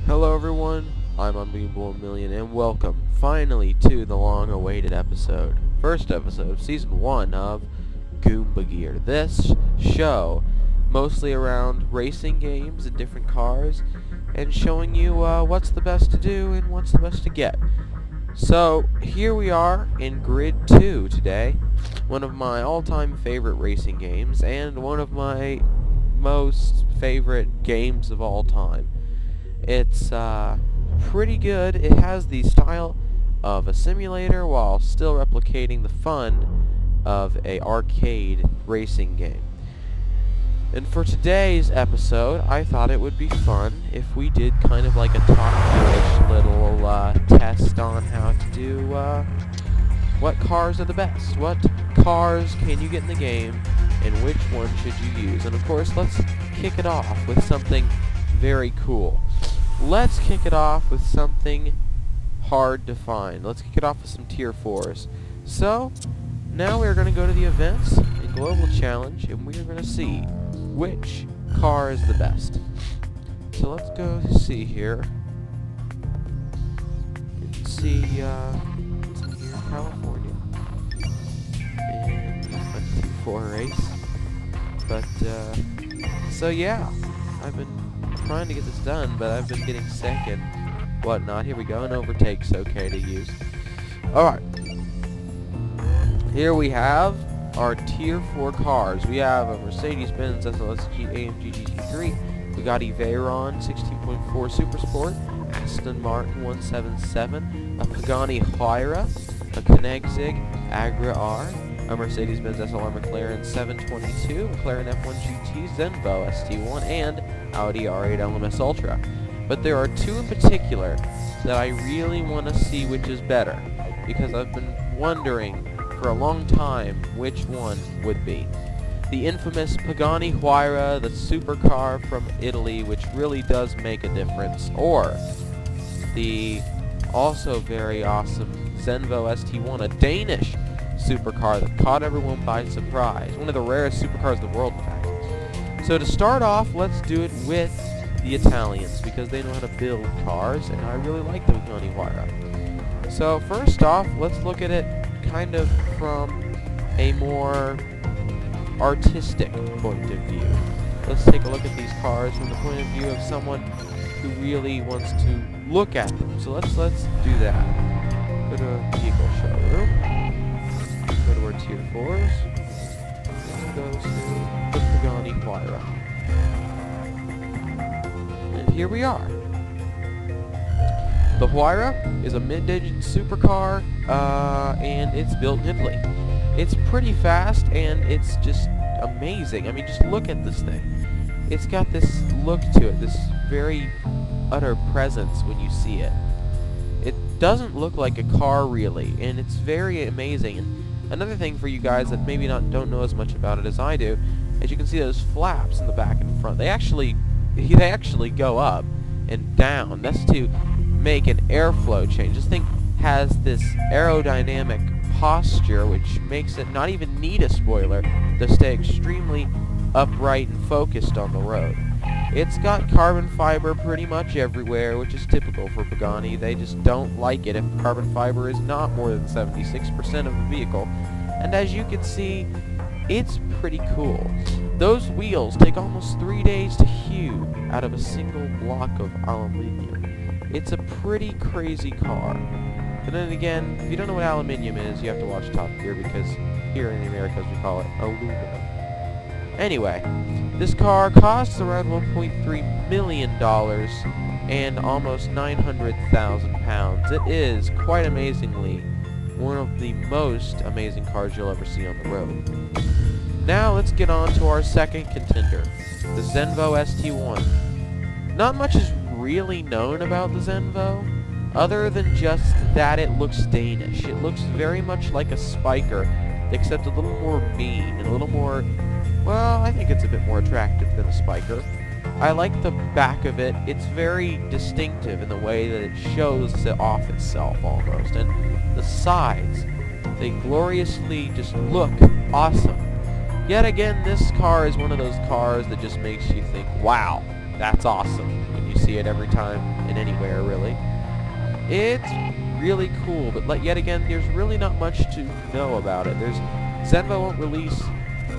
Hello everyone, I'm Unbeatable Million and welcome finally to the long-awaited episode. First episode of Season 1 of Goomba Gear. This show, mostly around racing games and different cars, and showing you what's the best to do and what's the best to get. So, here we are in Grid 2 today, one of my all-time favorite racing games, and one of my most favorite games of all time. It's pretty good. It has the style of a simulator while still replicating the fun of a arcade racing game. And for today's episode, I thought it would be fun if we did kind of like a Top Gear-ish little test on how to do what cars are the best. What cars can you get in the game, and which one should you use? And of course, let's kick it off with something very cool. Let's kick it off with something hard to find. Let's kick it off with some tier 4s. So, now we're going to go to the events in Global Challenge, and we are going to see which car is the best. So let's go see here. And see, what's in here, California. And a tier 4 race. But, so yeah, I've been trying to get this done, but I've been getting sick and whatnot. Here we go, an overtake's okay to use. Alright. Here we have our tier 4 cars. We have a Mercedes-Benz SLSG AMG GT3, Pagani Veyron 16.4 Super Sport, Aston Martin 177, a Pagani Huayra, a Koenigsegg Agra R, a Mercedes-Benz SLR McLaren 722, McLaren F1 GT, Zenvo ST1, and Audi R8 LMS Ultra. But there are two in particular that I really want to see which is better, because I've been wondering for a long time which one would be. The infamous Pagani Huayra, the supercar from Italy, which really does make a difference, or the also very awesome Zenvo ST1, a Danish supercar that caught everyone by surprise. One of the rarest supercars in the world, in fact. So to start off, let's do it with the Italians, because they know how to build cars, and I really like the Pagani Huayra. So first off, let's look at it kind of from a more artistic point of view. Let's take a look at these cars from the point of view of someone who really wants to look at them. So let's do that. Go to vehicle showroom. Go to our tier 4s. Let's go to the Pagani Huayra. And here we are. The Huayra is a mid-engine supercar, and it's built in Italy. It's pretty fast, and it's just amazing. I mean, just look at this thing. It's got this look to it, this very utter presence when you see it. It doesn't look like a car, really, and it's very amazing. And another thing for you guys that maybe don't know as much about it as I do, as you can see those flaps in the back and front, they actually go up and down. That's to make an airflow change. This thing has this aerodynamic posture which makes it not even need a spoiler to stay extremely upright and focused on the road. It's got carbon fiber pretty much everywhere, which is typical for Pagani. They just don't like it if carbon fiber is not more than 76% of the vehicle. And as you can see, it's pretty cool. Those wheels take almost 3 days to hew out of a single block of aluminium. It's a pretty crazy car. But then again, if you don't know what aluminium is, you have to watch Top Gear, because here in the Americas we call it aluminum. Anyway, this car costs around $1.3 million and almost 900,000 pounds. It is, quite amazingly, one of the most amazing cars you'll ever see on the road. Now let's get on to our second contender, the Zenvo ST1. Not much is really known about the Zenvo, other than just that it looks Danish. It looks very much like a Spiker, except a little more mean and a little more, well, I think it's a bit more attractive than a Spiker. I like the back of it. It's very distinctive in the way that it shows it off itself almost. And the sides, they gloriously just look awesome. Yet again, this car is one of those cars that just makes you think, wow, that's awesome, when you see it every time and anywhere, really. It's really cool, but yet again, there's really not much to know about it. Zenvo won't release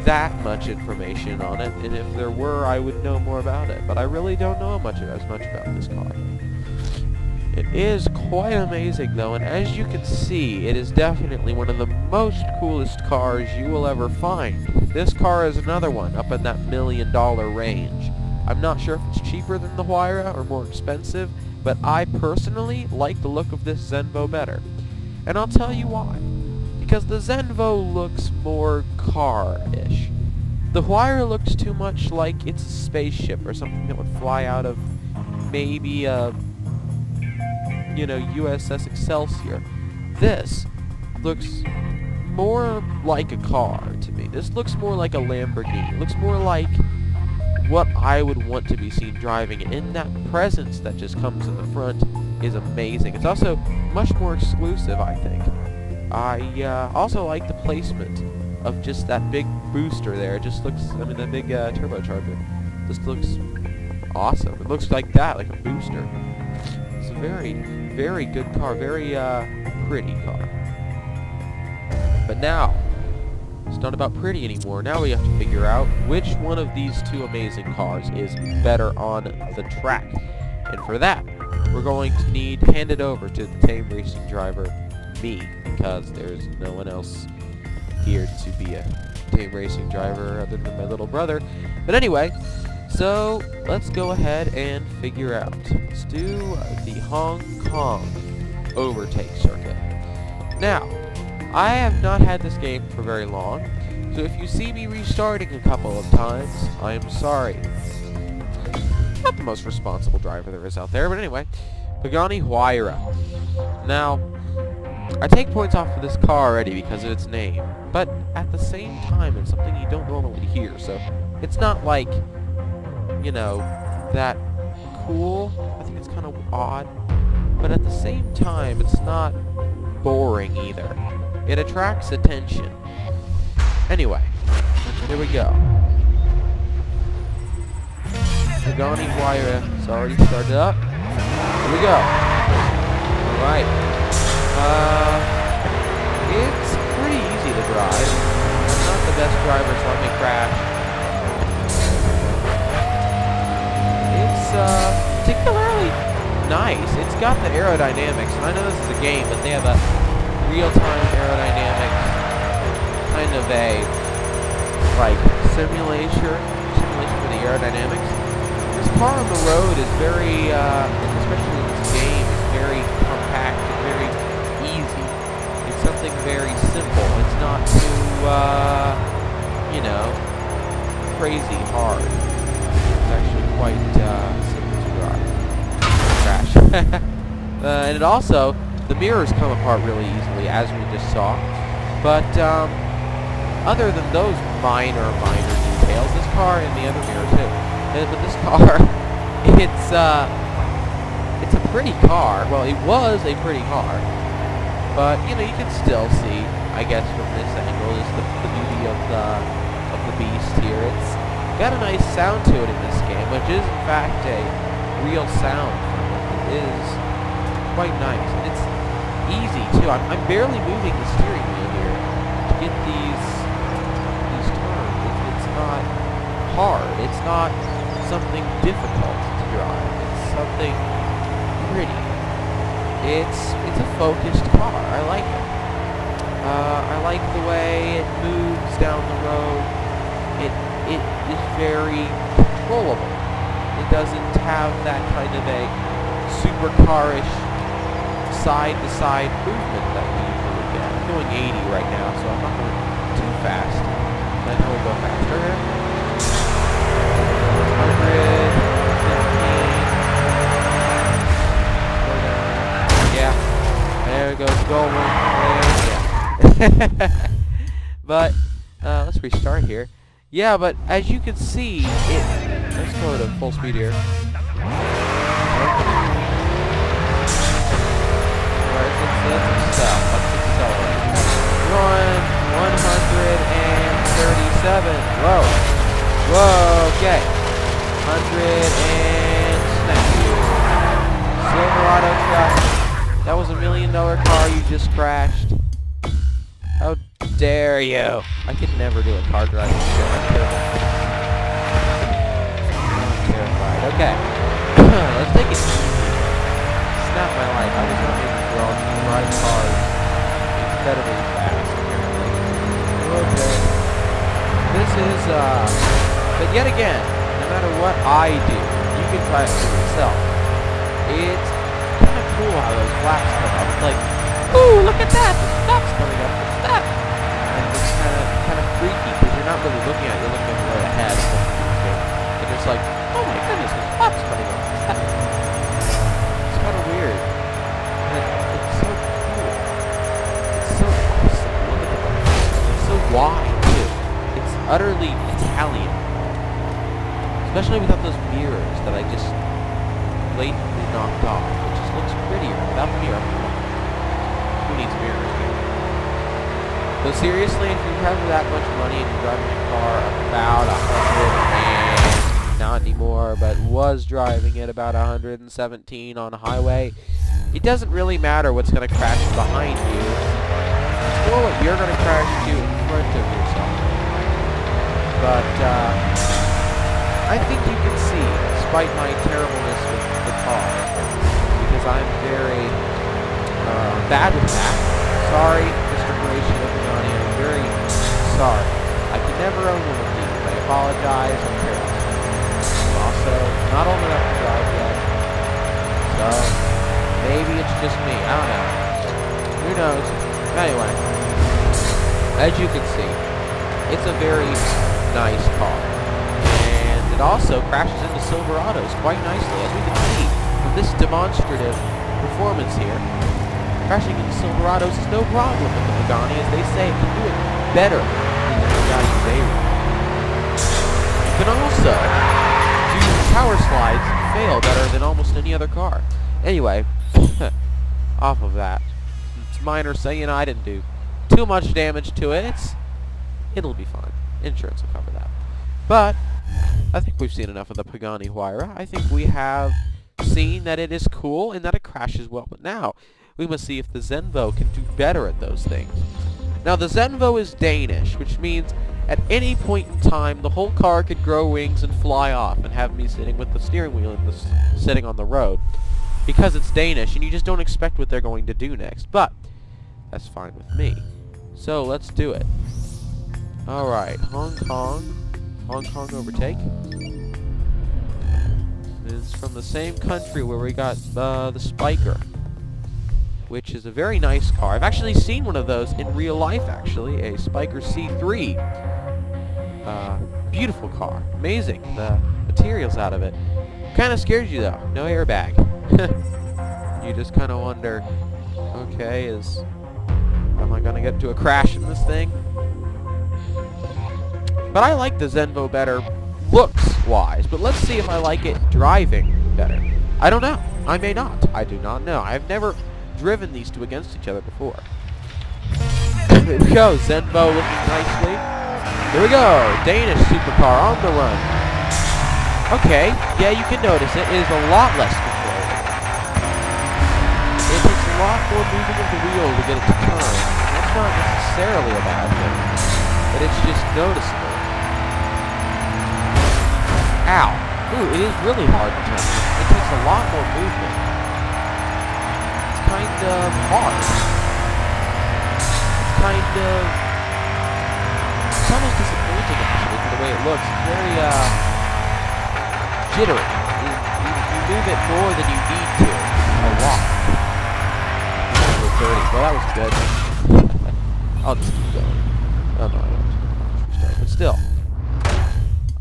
that much information on it, and if there were, I would know more about it. But I really don't know as much about this car. It is quite amazing, though, and as you can see, it is definitely one of the most coolest cars you will ever find. This car is another one up in that $1 million range. I'm not sure if it's cheaper than the Huayra or more expensive, but I personally like the look of this Zenvo better. And I'll tell you why. Because the Zenvo looks more car-ish. The Huayra looks too much like it's a spaceship or something that would fly out of maybe a, you know, USS Excelsior. This looks more like a car to me. This looks more like a Lamborghini. It looks more like what I would want to be seen driving, and that presence that just comes in the front is amazing. It's also much more exclusive, I think. I also like the placement of just that big booster there. It just looks, I mean, that big turbocharger just looks awesome. It looks like that, like a booster. It's a very, very good car, very pretty car. But now, it's not about pretty anymore. Now we have to figure out which one of these two amazing cars is better on the track. And for that, we're going to need to hand it over to the tame racing driver, me, because there's no one else here to be a tame racing driver other than my little brother. But anyway, so let's go ahead and figure out. Let's do the Hong Kong overtake circuit. Now, I have not had this game for very long, so if you see me restarting a couple of times, I am sorry. Not the most responsible driver there is out there, but anyway, Pagani Huayra. Now, I take points off of this car already because of its name, but at the same time, it's something you don't normally hear, so it's not like, you know, that cool. I think it's kind of odd, but at the same time, it's not boring either. It attracts attention. Anyway, here we go. Pagani Huayra is already started up. Here we go. Alright. It's pretty easy to drive. I'm not the best driver, so I may crash. It's particularly nice. It's got the aerodynamics, and I know this is a game, but they have a real-time aerodynamic, kind of a, like, simulation for the aerodynamics. This car on the road is very, especially in this game, is very compact and very easy. It's something very simple. It's not too, you know, crazy hard. It's actually quite, simple to drive. Crash. And it also, the mirrors come apart really easily, as we just saw. But other than those minor details, this car and the other mirror too. But this car, it's a pretty car. Well, it was a pretty car, but you know you can still see, I guess, from this angle, is the beauty of the beast here. It's got a nice sound to it in this game, which is in fact a real sound. It is quite nice, and it's easy too. I'm barely moving the steering wheel here to get these turns. It's not hard. It's not something difficult to drive. It's something pretty. It's a focused car. I like it. I like the way it moves down the road. It is very controllable. It doesn't have that kind of a supercar-ish side-to-side movement that we usually get. I'm going 80 right now, so I'm not going too fast. Then we'll go faster here. 100, 15. Yeah. There it goes, going. Yeah. But, let's restart here. Yeah, but as you can see, let's go to full speed here. Let's accelerate. Run 137. Whoa. Whoa, okay. 100 and snap. just crashed. How dare you? I could never do a car driving show. I'm terrible. I'm terrified. Okay. Let's take it easy. It's not my life. I was not making girls to ride cars incredibly fast, apparently. Okay. This is, but yet again, no matter what I do, you can try it for yourself. It's kind of cool how those flaps come up. It's like, ooh, look at that! The flaps coming up. What's that? And it's kind of freaky because you're not really looking at it. You're looking right ahead. And it's like, oh my goodness, there's flaps coming up. What's that? It's kind of weird. And it's so cool. It's so awesome. Look at that. It's so wide too. It's utterly Italian. Especially without those mirrors that I just blatantly knocked off. It just looks prettier without the mirror. Who needs mirrors here? So seriously, if you have that much money and you're driving a car about 100 and not anymore, but was driving at about 117 on a highway, it doesn't really matter what's going to crash behind you. It's more what you're going to crash into in front of yourself. But I think you can see, despite my terribleness with the car, because I'm very bad with that. Sorry, Mr. Horatio Pagani, I'm very sorry. I can never own one of these. I apologize. I'm careless. I'm also not old enough to drive yet. So, maybe it's just me. I don't know. Who knows? Anyway, as you can see, it's a very nice car. And it also crashes into Silverados quite nicely, as we can see from this demonstrative performance here. Crashing into Silverados is no problem with the Pagani, as they say it can do it better than the Pagani Huayra. You can also do power slides and fail better than almost any other car. Anyway, off of that. It's minor, so you know I didn't do too much damage to it. It'll be fine. Insurance will cover that. But I think we've seen enough of the Pagani Huayra. I think we have seen that it is cool and that it crashes well. But now we must see if the Zenvo can do better at those things. Now the Zenvo is Danish, which means at any point in time the whole car could grow wings and fly off and have me sitting with the steering wheel and sitting on the road. Because it's Danish and you just don't expect what they're going to do next. But that's fine with me. So let's do it. Alright, Hong Kong overtake. It's from the same country where we got the Spiker, which is a very nice car. I've actually seen one of those in real life, actually, a Spiker C3. Beautiful car. Amazing. The materials out of it. Kind of scares you, though. No airbag. You just kind of wonder, okay, am I going to get into a crash in this thing? But I like the Zenvo better looks-wise, but let's see if I like it driving better. I don't know. I may not. I do not know. I've never driven these two against each other before. Here we go. Zenvo looking nicely. Here we go. Danish supercar on the run. Okay. Yeah, you can notice it. It is a lot less controlled. It takes a lot more moving of the wheel to get it to turn. That's not necessarily a bad thing, but it's just noticeable. Ow. Ooh, it is really hard to turn. It takes a lot more movement. It's kind of hard. It's kind of... It's almost disappointing, actually, for the way it looks. It's very, jittery. You move it more than you need to. A lot. Well, that was good. I'll just keep going. Oh, no, I won't. But still.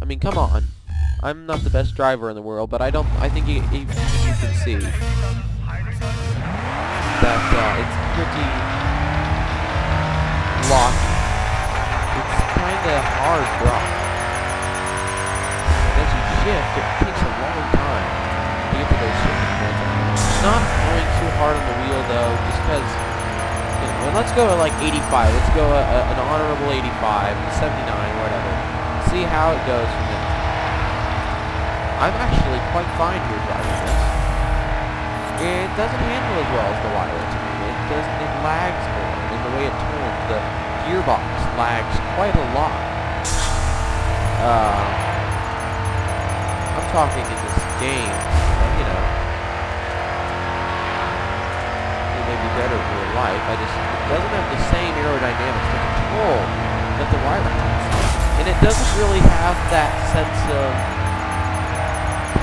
I mean, come on. I'm not the best driver in the world, but I think you can see that it's pretty locky. It's kind of hard drop. And as you shift, it takes a long time to get to those shifting points. Not going too hard on the wheel, though, just because, you know, and let's go at like 85. Let's go an honorable 85, 79, whatever. See how it goes from there. I'm actually quite fine here driving this. it doesn't handle as well as the Huayra to me. It lags more in the way it turns. The gearbox lags quite a lot. I'm talking in this game, you know, it may be better in real life. It doesn't have the same aerodynamics to control that the Huayra has. And it doesn't really have that sense of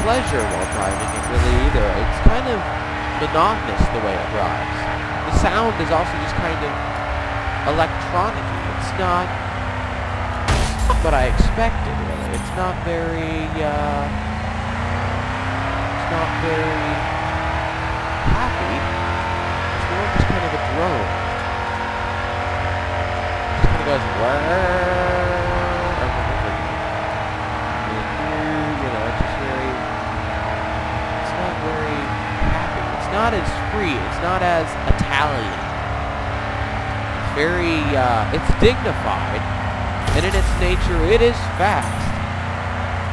pleasure while driving it really either. It's kind of monotonous the way it drives. The sound is also just kind of electronic. It's not what I expected, really. It's not very happy. It's more just kind of a drone. It just kind of goes, not as free, it's not as Italian. It's very, it's dignified, and in its nature, it is fast.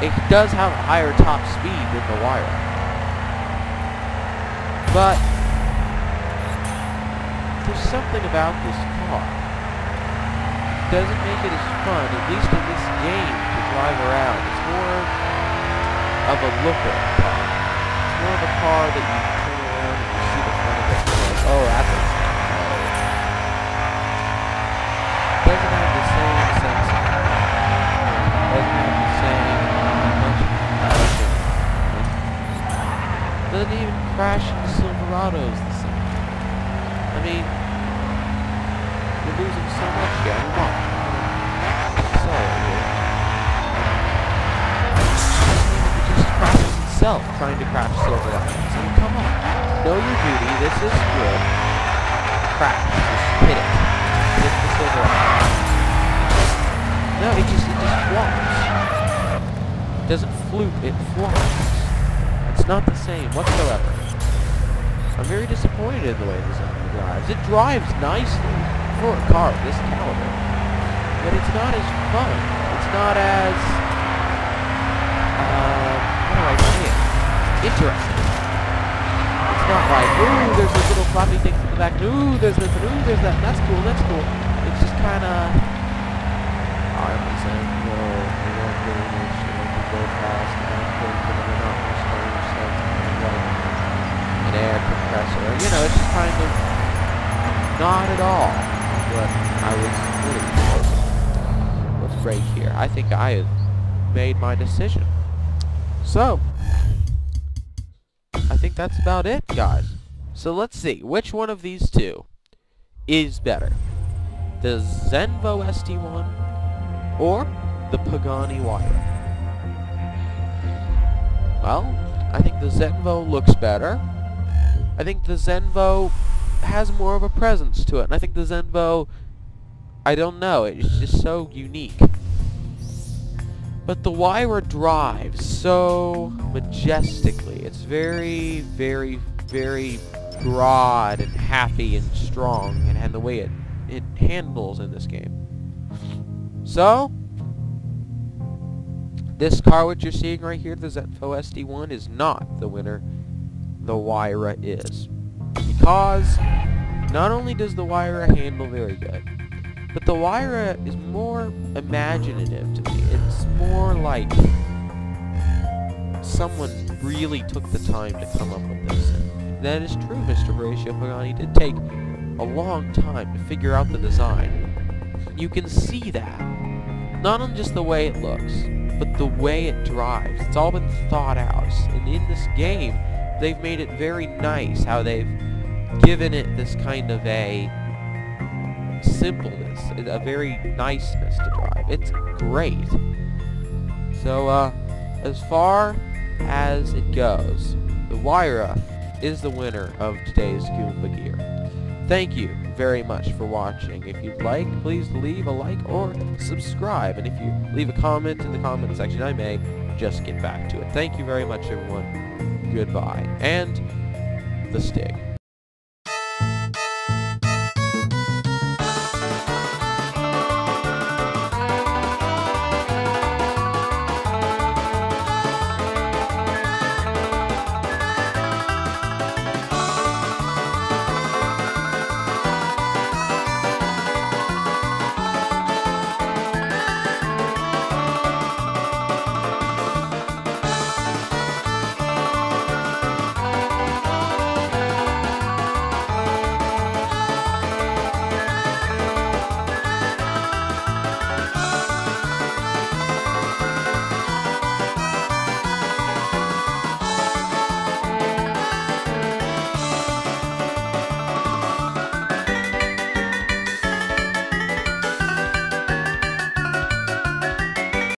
It does have a higher top speed than the Huayra. But, there's something about this car. It doesn't make it as fun, at least in this game, to drive around. It's more of a looker car. It's more of a car that you oh, that's a doesn't have the same sense of doesn't have the same emotion. Doesn't even crash into Silverados the same. I mean, you're losing so much here. Come on. It just crashes itself trying to crash Silverados. I mean, come on. Know your duty, this is good. Crash, just hit it. Hit the silver. No, it just flops. It doesn't flute, it flops. It's not the same whatsoever. I'm very disappointed in the way this Zenvo drives. It drives nicely for a car of this caliber, but it's not as fun. It's not as, how do I say it? Interesting. Not like, ooh, there's those little floppy things in the back, ooh, there's this, and ooh, there's that, that's cool, that's cool. It's just kind of, I'm saying, no, we don't do this, we don't go fast, we don't go to the monotonous an air compressor, you know, it's just kind of not at all what I was really supposed. Let's break here. I think I have made my decision. So, I think that's about it, guys. So let's see, which one of these two is better? The Zenvo ST1 or the Pagani Huayra? Well, I think the Zenvo looks better. I think the Zenvo has more of a presence to it. And I think the Zenvo, I don't know, it's just so unique. But the Huayra drives so majestically. It's very, very, very broad and happy and strong, and the way it handles in this game. So, this car which you're seeing right here, the Zenvo ST1, is not the winner. The Huayra is. Because not only does the Huayra handle very good, but the Huayra is more imaginative to me. It's more like someone really took the time to come up with this. And that is true, Mr. Horatio Pagani did take a long time to figure out the design. You can see that. Not on just the way it looks, but the way it drives. It's all been thought out. And in this game, they've made it very nice how they've given it this kind of a simpleness, a very niceness to drive. It's great. So, as far as it goes, the Huayra is the winner of today's Goomba gear. Thank you very much for watching. If you'd like, please leave a like or subscribe. And if you leave a comment in the comment section, I may just get back to it. Thank you very much, everyone. Goodbye. And the stick.